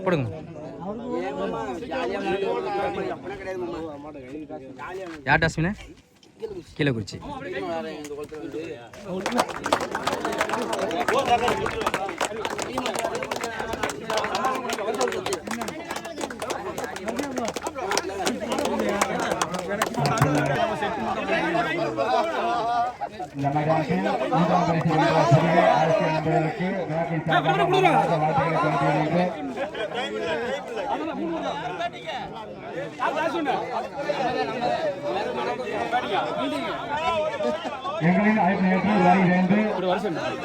போடுங்க. யார் டாஸ்மின? கீழக்குறிச்சி. இந்த மைதானத்தில் மூன்றாம் பரிசு வென்ற சிறுகை அரசியல் நண்பர்களுக்கு விழாக்கின் சார்பாக வாழ்த்துக்களை தெரிவித்துள்ளது. எங்களின் அழைப்பு நேற்று வருகிறது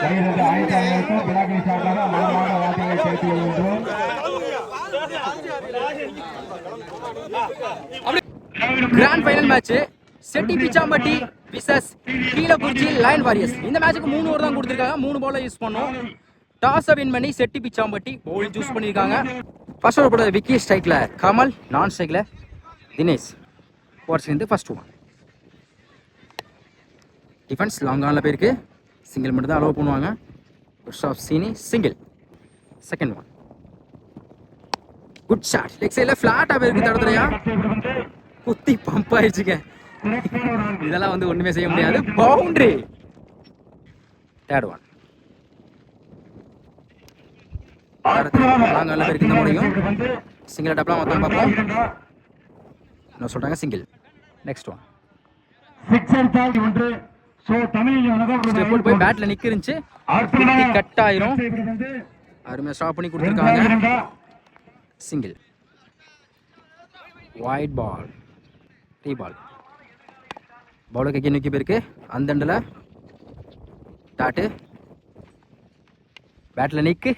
ஆய்வாளர்களுக்கும் விழாக்கின் சார்பாக மனமான வாழ்த்துக்களை தெரிவித்துக் கொள்கின்றோம். Grand final match Chetti Pichampatti விசஸ் கீழக்குறிச்சி லயன் வாரியர்ஸ். இந்த மேட்சுக்கு 3 ஓவர் தான் கொடுத்துருக்காங்க. 3 பால் யூஸ் பண்ணோம். டாஸை வின் பண்ணி செட்டி பிச்சாம்பட்டி பவுலிங் சூஸ் பண்ணியிருக்காங்க. ஃபர்ஸ்ட் ஓவர் போட விக்கி, ஸ்ட்ரைக்ல கமல், நான் ஸ்ட்ரைக்ல தினேஷ். ஓவர்ஸ் வந்து ஃபர்ஸ்ட் ஒன். டிஃபென்ஸ் லாங் ஆனில் போயிருக்கு. சிங்கிள் மட்டும் தான் அலோவ் பண்ணுவாங்க. ஆஃப் சீனி single. Second one. Good shot. Leg சைடில் ஃப்ளாட்டாக போயிருக்கு. தடத்துலையா குத்தி பம்ப் ஆயிடுச்சுங்க. இதெல்லாம் வந்து ஒண்ணுமே செய்ய முடியாது. பவுண்டரி. Third one. லாங் ஆனில் போயிருக்கு. இந்த முறையும் சிங்கிள் டப்லாம் மொத்தம் பார்ப்போம். என்ன சொல்றாங்க? சிங்கிள். Next one. போய் பேட்ல நிக்கிருந்துச்சு. கட் ஆயிரும். அருமையா ஸ்டாப் பண்ணி கொடுத்துருக்காங்க. சிங்கிள். Wide ball. டீ பால். பவுலுக்கு கீழே நோக்கி போயிருக்கு. அந்த எண்டில் டாட்டு பேட்ல நிக்கு.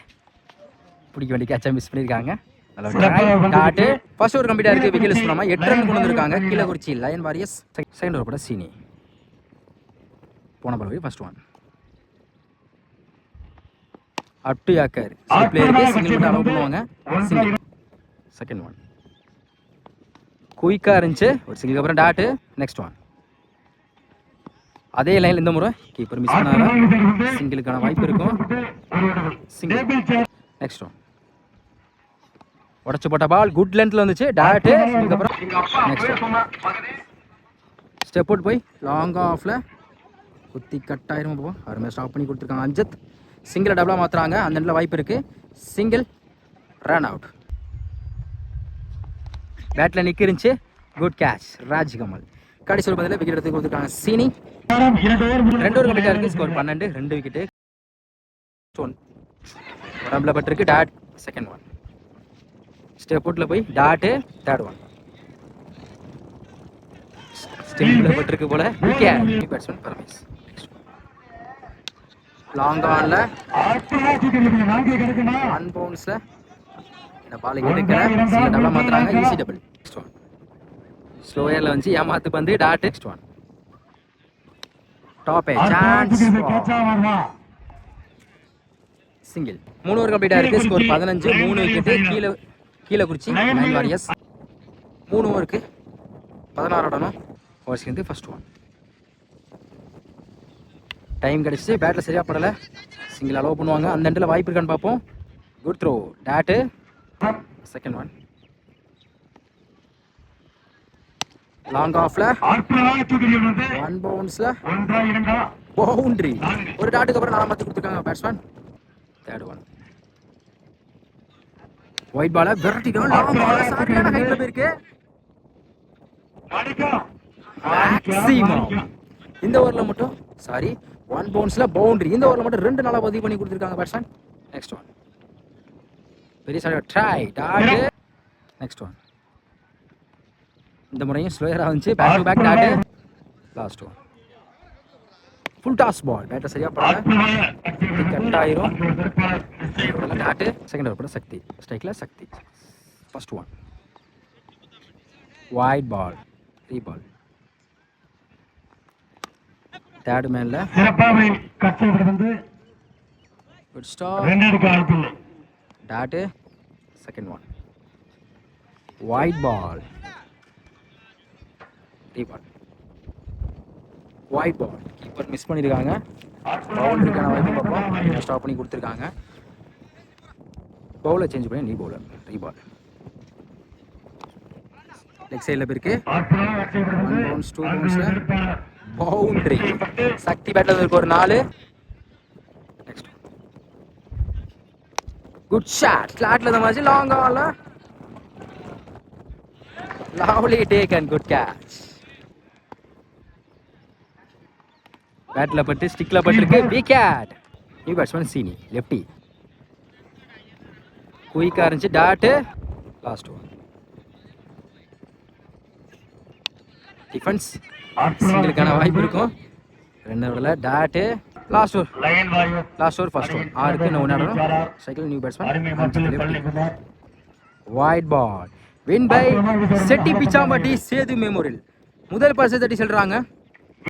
பிடிக்க வேண்டிய கேட்சா மிஸ் பண்ணியிருக்காங்க. டாட்டு ஃபர்ஸ்ட் ஓவர் கம்ப்ளீட்டா இருக்கு. விக்கெட் யூஸ் பண்ணாம 8 ரன் கொண்டு வந்திருக்காங்க Keezhakurichi lion warriors. Second over கூட சீனி போன பால் போய் first one. Up to yorker பிளேயருக்கு சிங்கிள் மட்டும் அலோவ் பண்ணுவாங்க. சிங்கிள். Second one. குயிக்கா இருந்துச்சு. ஒரு சிங்கிள் அப்புறம் டாட்டு. Next one. அதே லைன்ல இந்த முறை கீப்பர் மிஸ் பண்ணாரா? சிங்கிளுக்கான வாய்ப்பு இருக்கும். சிங்கிள். Next one. உடச்சு போட்ட பால் குட் லென்த்ல வந்துச்சு. டாட்டு. அதுக்கப்புறம் நெக்ஸ்ட் ஒன். ஸ்டெப் அவுட் போய் லாங் ஆஃப்ல குத்தி கட் ஆயிரும். போவோம் அருமையாக ஸ்டாப் பண்ணி கொடுத்துருக்காங்க அஞ்சித். சிங்கிள் டபுளாக மாற்றுறாங்க. அந்த இடத்துல வாய்ப்பு இருக்கு. சிங்கிள். Run out. பேட்டில் நிற்கிருந்துச்சு. Good catch Rajkamal. கடைசி ஒரு பதில் விக்கெட் எடுத்து கொடுத்துருக்காங்க சீனி. 2 ஓவர் கம்ப்ளீட்டாக இருக்கு. ஸ்கோர் 12. 2 விக்கெட்டு. உடம்புல பட்டிருக்கு. டாட். Second one. ஸ்டெப் அவுட்ல போய் டாட்டு. Third one. ஸ்டெம்பில் பட்டிருக்கு போல. விக்கெட். பேட்ஸ்மேன் பரமேஷ். லாங் ஆன்ல ஒன் பவுன்ஸ்ல இந்த பால் எடுக்கல. சிங்கிள் டபுளா மாத்துறாங்க. Easy double. Next one. ஸ்லோயர்ல வந்து ஏமாத்து பந்து. Dot. Next one. Top chance. Single. 3 over கம்ப்ளீட்டா இருக்கு. Score 15. 3 wicket. Keezhakurichi lion warriors. 3 ஓவருக்கு 16 ரன். ஓவர்ஸ் வந்து ஃபர்ஸ்ட் ஒன். டைம் கிடைச்சி பேட்டில் சரியா படல. சிங்கிள் அலோவ் பண்ணுவாங்க. அந்த இடத்துல வாய்ப்பு இருக்கான்னு பார்ப்போம். Good throw. Dot. Second one. Long ஆஃப்ல ஒன் பவுன்ஸ்ல பவுண்டரி. ஒரு டாட்டுக்கு அப்புறம் 4 மாத்து கொடுத்துருக்காங்க பேட்ஸ்மேன். Third one. ஒயிட் பால விரட்டிக்கணும். லாங் பால் சரியான ஹைட்ல போயிருக்கு. மேக்ஸிமம் இந்த ஓவர்ல மட்டும் சாரி 1 பவுன்ஸ்ல பவுண்டரி. இந்த ஓவர்ல மட்டும் 2 நாளா பதிவு பண்ணி கொடுத்துருக்காங்க பேட்ஸ்மேன். Next one. பெரிய சாரி ட்ரை. டாட். Next one. இந்த முறையும் ஸ்லோயரா வந்துச்சு. Back to back dot. Last one. Full toss ball. Batter சரியா படல. கட் ஆயிரும். டாட். செகண்ட் ஓவர் கூட சக்தி. ஸ்ட்ரைக்ல Sakthi. First one. Wide ball. 3 ball. Third மேன்ல சிறப்பாக கட்சி விடுறது குட் ஸ்டாப் 2 எடுக்க வாய்ப்பில்லை. Dot second one wide ball reball wide ball keeper miss பண்ணியிருக்காங்க பவுண்டரிக்கான வாய்ப்பு பார்ப்போம் ஸ்டாப் பண்ணி கொடுத்துருக்காங்க பவுலர் சேஞ்ச் பண்ணி நீ பவுலர் ரீபால் லெக் சைடில் போயிருக்கு 1 பவுன்ஸ் 2 பவுன்ஸில் பவுண்டரி சக்தி பேட்டில் இருக்கு ஒரு 4 நெக்ஸ்ட் குட் ஷாட் ஃபிளாட்ல இந்த மாதிரி லாங் ஆல lovely take and good catch பேட்ல பட்டு ஸ்டிக்ல பட்டிருக்கு wicket new batsman Seeni lefty குயிக்கா இருந்துச்சு டாட் லாஸ்ட் ஒன் டிஃபென்ஸ் சிங்கிளுக்கான வாய்ப்பு இருக்கும் ரன்னர்ல dot last over last over first over 6க்கு இன்னும் ஒன்று சைக்கிள் new batsman wide ball win by Chetti Pichampatti Sethu memorial முதல் பரிசு தட்டி செல்றாங்க